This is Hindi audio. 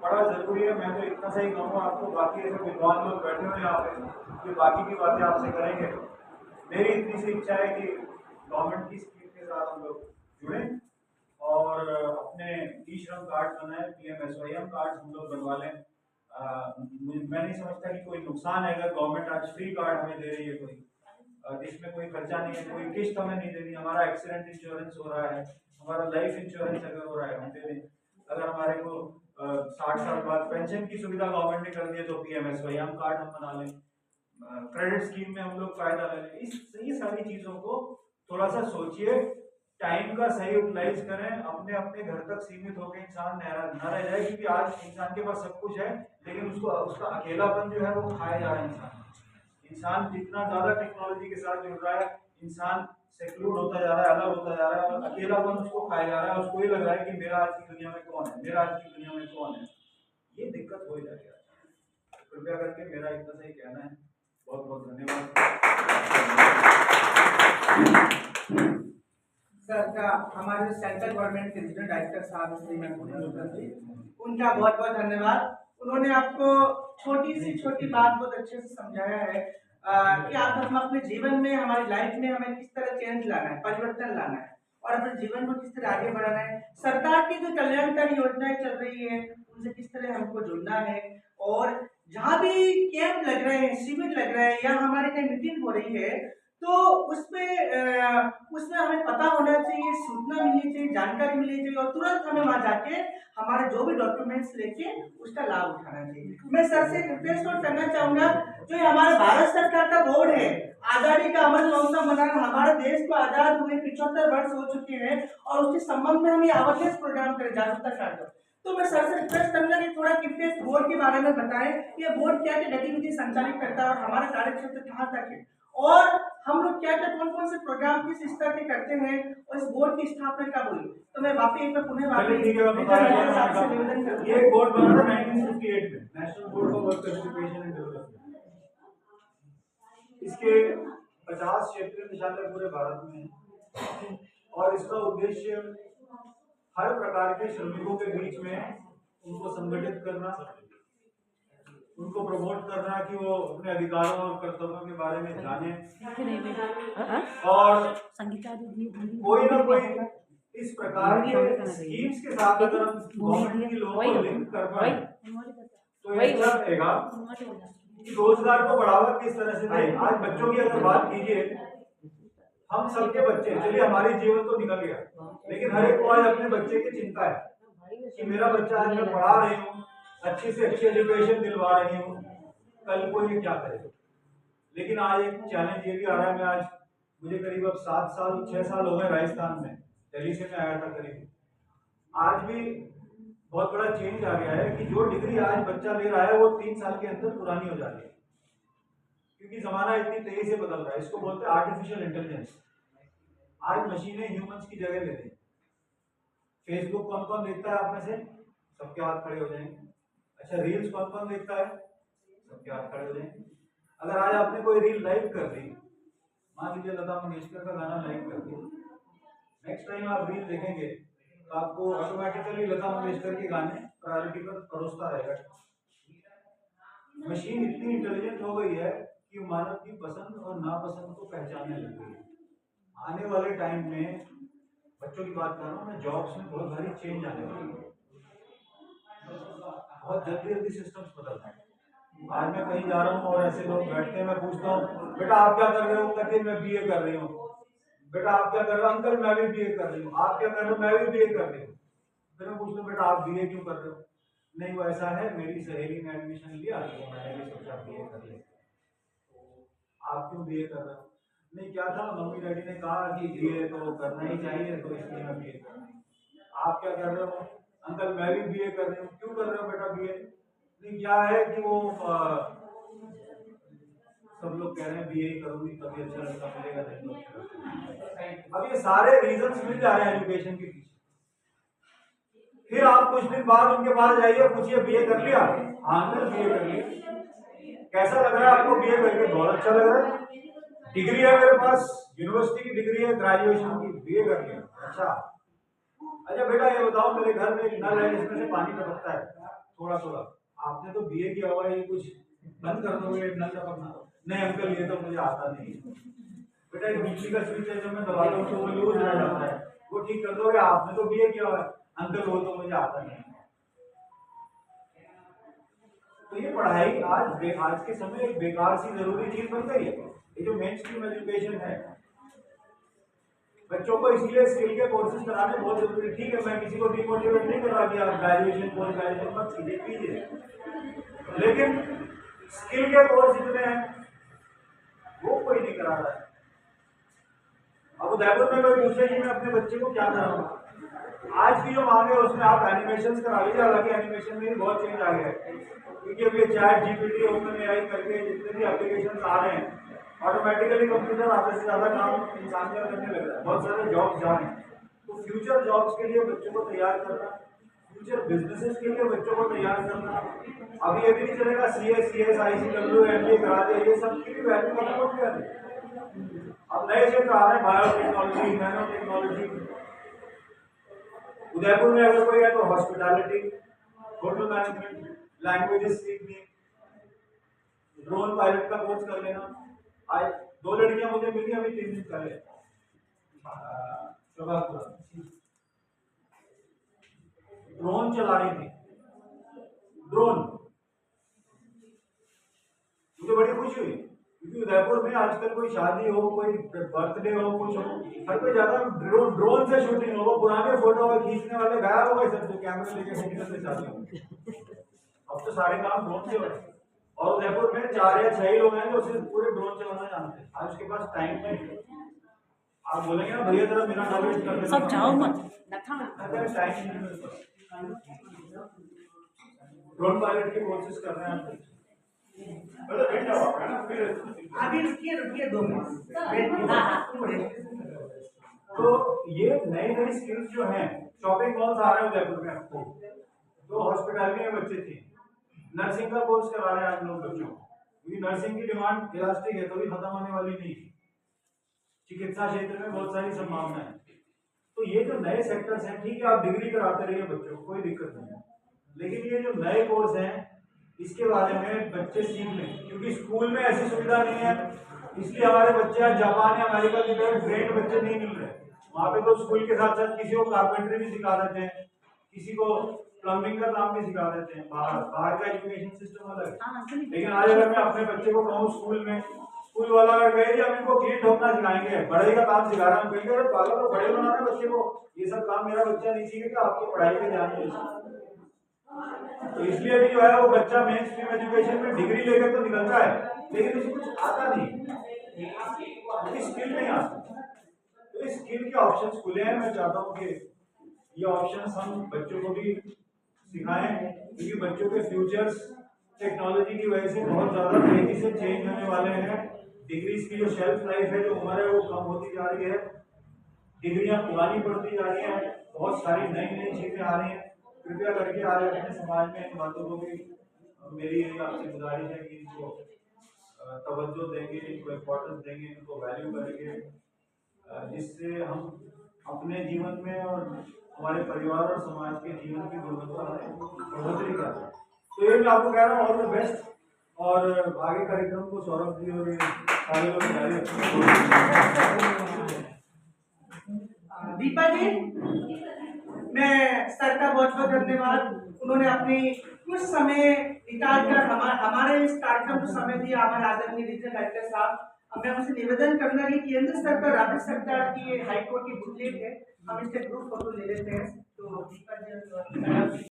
बड़ा जरूरी है। मैं तो इतना सा ही कहूँगा आपको, बाकी ऐसे विद्वान लोग बैठे हुए यहाँ पे जो बाकी की बातें आपसे करेंगे। मेरी इतनी सी इच्छा है कि गवर्नमेंट की स्कीम के साथ हम लोग जुड़ें और अपने ई श्रम कार्ड बनाए, PMSYM कार्ड हम लोग बनवा लें। मैं नहीं समझता कि कोई नुकसान है अगर गवर्नमेंट आज फ्री कार्ड हमें दे रही है, कोई जिसमें कोई खर्चा नहीं है, कोई किस्त हमें नहीं देनी। हमारा एक्सीडेंट इंश्योरेंस हो रहा है, हमारा लाइफ इंश्योरेंस अगर हो रहा है हम दे दें। अगर हमारे को 60 साल बाद पेंशन की सुविधा गवर्नमेंट ने कर दी है तो PMSYM कार्ड हम बना लें, क्रेडिट स्कीम में हम लोग फायदा ले लें। ये सारी चीजों को थोड़ा सा सोचिए, टाइम का सही यूटिलाइज करें, अपने अपने घर तक सीमित होकर इंसान न रह जाए। क्योंकि आज इंसान के पास सब कुछ है लेकिन उसको उसका अकेलापन जो है वो खाया जा रहा है। इंसान जितना ज्यादा टेक्नोलॉजी के साथ जुड़ रहा है, इंसान सेक्लूड होता जा रहा है, अलग होता जा रहा है और अकेलापन उसको खाया जा रहा है। उसको ये लग रहा है कि मेरा आज की दुनिया में कौन है, मेरा आज की दुनिया में कौन है। ये दिक्कत हो जाएगी। कृपया करके मेरा इतना सा ही कहना है। बहुत बहुत धन्यवाद। सर का हमारे सेंट्रल गवर्नमेंट के रीजनल डायरेक्टर साहब श्री उनका बहुत बहुत धन्यवाद। उन्होंने आपको छोटी सी छोटी बात बहुत अच्छे से समझाया है कि आप हम अपने जीवन में, हमारी लाइफ में हमें किस तरह चेंज लाना है, परिवर्तन लाना है और अपने जीवन को किस तरह आगे बढ़ाना है। सरकार की जो कल्याणकारी योजनाएं चल रही है उनसे किस तरह हमको जुड़ना है और जहाँ भी कैंप लग रहे हैं, शिविर लग रहे हैं या हमारे कहीं मीटिंग हो रही है तो उसमें हमें पता होना चाहिए, सूचना मिलनी चाहिए, जानकारी मिलनी चाहिए और तुरंत हमें वहां जाके हमारे जो भी डॉक्यूमेंट्स लेके उसका लाभ उठाना चाहिए। मैं सर से रिक्वेस्ट और करना चाहूंगा, जो हमारा भारत सरकार का बोर्ड है, आजादी का अमृत महोत्सव मनाना, हमारे देश को आजाद हुए 75 वर्ष हो चुके हैं और उसके संबंध में हम ये अवेयरनेस प्रोग्राम करें, जागरूकता कार्यक्रम। तो मैं सर से रिक्वेस्ट करूंगा कि थोड़ा कृपया बोर्ड के बारे में बताएं, ये बोर्ड क्या क्या गतिविधि संचालित करता है और हमारा कार्य क्षेत्र कहाँ तक है और हम लोग क्या क्या कौन कौन से प्रोग्राम किस स्तर के करते हैं और इस बोर्ड की स्थापना कब हुई। तो मैं वापस एक बार पुनः ये बोर्ड बना था 1958 में, national board for worker education and development. इसके 50 क्षेत्रीय निदेशालय पूरे भारत में है और इसका उद्देश्य हर प्रकार के श्रमिकों के बीच में उनको संगठित करना, उनको प्रमोट करना कि वो अपने अधिकारों और कर्तव्यों के बारे में जाने और कोई ना कोई इस प्रकार के स्कीम्स के साथ अगर हम गवर्नमेंट की लोगों को लिंक कर पाए तो ऐसा रहेगा कि रोजगार को बढ़ावा किस तरह से दें। आज बच्चों की अगर बात कीजिए, हम सबके बच्चे, चलिए हमारी जीवन तो निकल गया लेकिन हर एक को आज अपने बच्चे की चिंता है कि मेरा बच्चा आज मैं पढ़ा रही हूँ, अच्छी से अच्छी एजुकेशन दिलवा रही हूँ, कल को ये क्या करे। लेकिन आज एक चैलेंज ये भी आ रहा है। मैं आज मुझे करीब अब 6 साल हो गए राजस्थान में, दिल्ली से मैं आया था करीब। आज भी बहुत बड़ा चेंज आ गया है कि जो डिग्री आज बच्चा ले रहा है वो 3 साल के अंदर पुरानी हो जाती है, क्योंकि जमाना इतनी तेजी से बदल रहा है। इसको बोलते हैं आर्टिफिशियल इंटेलिजेंस। आज मशीनें ह्यूमंस की जगह ले रही। फेसबुक कौन कौन देखता है आप में से? सबके हाथ खड़े हो जाएंगे। अच्छा, रील्स कौन कौन देखता है? सबके हाथ खड़े हो जाएंगे। अगर आज आपने कोई रील लाइक कर दी, मान लीजिए लता मंगेशकर का गाना लाइक कर दिया, नेक्स्ट टाइम आप रील देखेंगे तो आपको ऑटोमेटिकली लता मंगेशकर के गाने प्रायोरिटी पर परोसता रहेगा। मशीन इतनी इंटेलिजेंट हो गई है कि मानव की पसंद और नापसंद को पहचानने लग गई है। आने वाले टाइम में, बच्चों की बात कर रहा हूँ मैं, जॉब्स में बहुत सारी चेंज आने वाली है। बहुत जल्दी जल्दी सिस्टम्स बदल रहे हैं। आज मैं कहीं जा रहा हूँ और ऐसे लोग बैठते हैं, मैं पूछता हूँ बेटा आप क्या कर रहे हो? कहते मैं BA कर रही हूँ। बेटा आप क्या कर रहे हो? अंकल मैं भी BA कर रही हूँ। आप क्या कर रहे हो? मैं भी BA कर रही हूँ। फिर मैं पूछता हूँ बेटा आप BA क्यों कर रहे हो? नहीं वो ऐसा है, मेरी सहेली ने एडमिशन लिया तो मैंने भी सोचा BA कर लिया। आप क्यों BA कर रहे हो? नहीं क्या था, मम्मी डैडी ने कहा कि BA तो करना ही चाहिए तो इसलिए मैं BA कर रही हूँ। आप क्या कर रहे हो? अंकल मैं भी BA कर रही हूँ। क्यों कर रहे हो बेटा BA? नहीं क्या है कि वो सब लोग कह रहे हैं BA करूंगी तभी अच्छा लगता मिलेगा, नहीं। अब ये सारे रीजंस मिल जा रहे हैं एजुकेशन के पीछे। फिर आप कुछ दिन बाद उनके पास जाइए, पूछिए BA कर लिया? हाँ अंकल BA कर लिया। कैसा लग रहा है आपको BA करके? बहुत अच्छा लग रहा है। डिग्री है मेरे पास, यूनिवर्सिटी की डिग्री है, ग्रेजुएशन की, BA कर लिया। अच्छा बेटा ये बताओ, मेरे घर में एक नल है जिसमें से पानी टपकता है, थोड़ा थोड़ा। आपने तो बीए किया हुआ है, ये कुछ बंद कर दोगे नल टपकना? नहीं अंकल ये तो मुझे आता नहीं है। बेटा एक बिजली का स्विच है, जब मैं दबाता हूँ तो वो लूज रह जाता है, वो ठीक कर दोगे? आपने तो बीए किया हुआ है। अंकल वो तो मुझे आता नहीं है। तो ये पढ़ाई आज के समय एक बेकार सी जरूरी चीज बन गई है। ये जो मेन स्ट्रीम एजुकेशन है, बच्चों को इसलिए स्किल के कोर्सेज कराने बहुत जरूरी। ठीक है, मैं किसी को डिमोटिवेट नहीं कर रहा कि आप ग्रेजुएशन पोस्ट ग्रेजुएशन मत कीजिए, लेकिन स्किल के कोर्स जितने हैं वो कोई नहीं करा रहा है। अब उदयपुर में कोई पूछे कि मैं अपने बच्चे को क्या कराऊंगा, आज की जो मांग है उसमें आप एनिमेशन करा लीजिए। हालांकि एनिमेशन में भी बहुत चेंज आ गया है, क्योंकि अभी चैट जीपीटी ओपन एआई करके जितने भी एप्लीकेशन आ रहे हैं, ऑटोमेटिकली कंप्यूटर आधे से ज्यादा काम इंसान का करने लग रहा है। बहुत सारे जॉब्स जा रहे हैं। तो फ्यूचर जॉब्स के लिए बच्चों को तैयार करना, फ्यूचर बिजनेसेस के लिए बच्चों को तैयार करना। अभी ये भी नहीं चलेगा CS ICW MBA करा दे, ये सब की भी वैल्यू खत्म हो गया है। अब नए क्षेत्र आ रहे हैं, बायोटेक्नोलॉजी, नैनो टेक्नोलॉजी। उदयपुर में अगर कोई है तो हॉस्पिटैलिटी, होटल मैनेजमेंट, लैंग्वेजेस सीखनी, ड्रोन पायलट का कोर्स कर लेना। आज 2 लड़कियां मुझे मिली अभी 3 दिन पहले, ड्रोन चला रही थी। ड्रोन मुझे बड़ी खुशी हुई, क्योंकि उदयपुर में आजकल कोई शादी हो, कोई बर्थडे हो, कुछ हो, हर कोई ज्यादा ड्रोन से शूटिंग हो। वो पुराने फोटो खींचने वाले गायब हो गए, सब जो कैमरे लेके शूटिंग करते चाहते हो। अब तो सारे काम ड्रोन से हो रहे हैं। और उदयपुर में 4 या 6 लोग हैं जो सिर्फ पूरे ड्रोन चलाना जानते हैं। आज उसके पास टाइम नहीं है। आप बोलेंगे ना भैया जरा मेरा नॉलेज कर देना, सब जाओ मत टाइम नहीं है। ड्रोन पायलट के कोर्सेज कर रहे हैं। अभी रुकिए 2 मिनट। तो ये नई नई स्किल्स जो हैं, शॉपिंग मॉल्स आ रहे हैं उदयपुर में। आपको तो हॉस्पिटैलिटी में बच्चे थे, नर्सिंग का कोर्स करा रहे हैं आप लोग बच्चों, क्योंकि नर्सिंग की डिमांड इलास्टिक है, कभी खत्म होने वाली नहीं। चिकित्सा क्षेत्र में बहुत सारी संभावना है। तो ये जो नए सेक्टर्स हैं, ठीक है आप डिग्री कराते रहिए बच्चों को, कोई दिक्कत नहीं है, लेकिन ये जो नए कोर्स हैं इसके बारे में बच्चे सीख लें, क्योंकि स्कूल में ऐसी सुविधा नहीं है। इसलिए हमारे बच्चे आज जापान या अमेरिका की तरह ट्रेंड बच्चे नहीं मिल रहे। वहाँ पे तो स्कूल के साथ साथ किसी को कारपेंटरी भी सिखा देते हैं, किसी को प्लम्बिंग का काम भी सिखा देते हैं। बाहर का एजुकेशन सिस्टम अलग है। लेकिन आज अगर मैं अपने बच्चे को कहूँ स्कूल में, स्कूल वाला अगर कहे हम इनको कीट ठोकना सिखाएंगे, बढ़ई का काम सिखा रहा हूँ, कहेंगे अरे पागल तो बड़े बनाना बच्चे को, ये सब काम मेरा बच्चा नहीं सीखेगा, आपको पढ़ाई में ध्यान नहीं। तो इसलिए भी जो है वो बच्चा मेन स्ट्रीम एजुकेशन में डिग्री लेकर तो निकलता है, लेकिन उसे कुछ आता नहीं, स्किल नहीं आती। तो इस स्किल के ऑप्शंस खुले हैं। मैं चाहता हूँ कि ये ऑप्शंस हम बच्चों को भी सिखाएं, क्योंकि बच्चों के फ्यूचर्स टेक्नोलॉजी की वजह से बहुत ज्यादा तेजी से चेंज होने वाले हैं। डिग्रीज की जो शेल्फ लाइफ है, जो उम्र है, वो कम होती जा रही है, डिग्रियां पुरानी पड़ती जा रही हैं, बहुत सारी नई नई चीजें आ रही हैं। कृपया करके आज अपने समाज में इन बातों को भी मेरी आपसे गुजारिश है कि इनको तवज्जो देंगे, इनको इम्पोर्टेंस देंगे, इनको वैल्यू करेंगे, जिससे हम अपने जीवन में और हमारे परिवार और समाज के जीवन की गुणवत्ता में बढ़ोतरी करें। तो ये मैं आपको कह रहा हूँ ऑल द बेस्ट, और आगे कार्यक्रम को सौरभ जी और सारे लोग जारी रखें। दीपा जी, मैं सर का बहुत बहुत धन्यवाद। उन्होंने अपनी कुछ समय निकाल कर हमारे इस कार्यक्रम को समय दिया। हमारे आदरणीय रीजनल डायरेक्टर साहब, अब मैं उनसे निवेदन करना कि केंद्र सरकार, राज्य सरकार की हाईकोर्ट की बुकलेट है, हम इससे ग्रुप फोटो ले लेते हैं। तो दीपा जी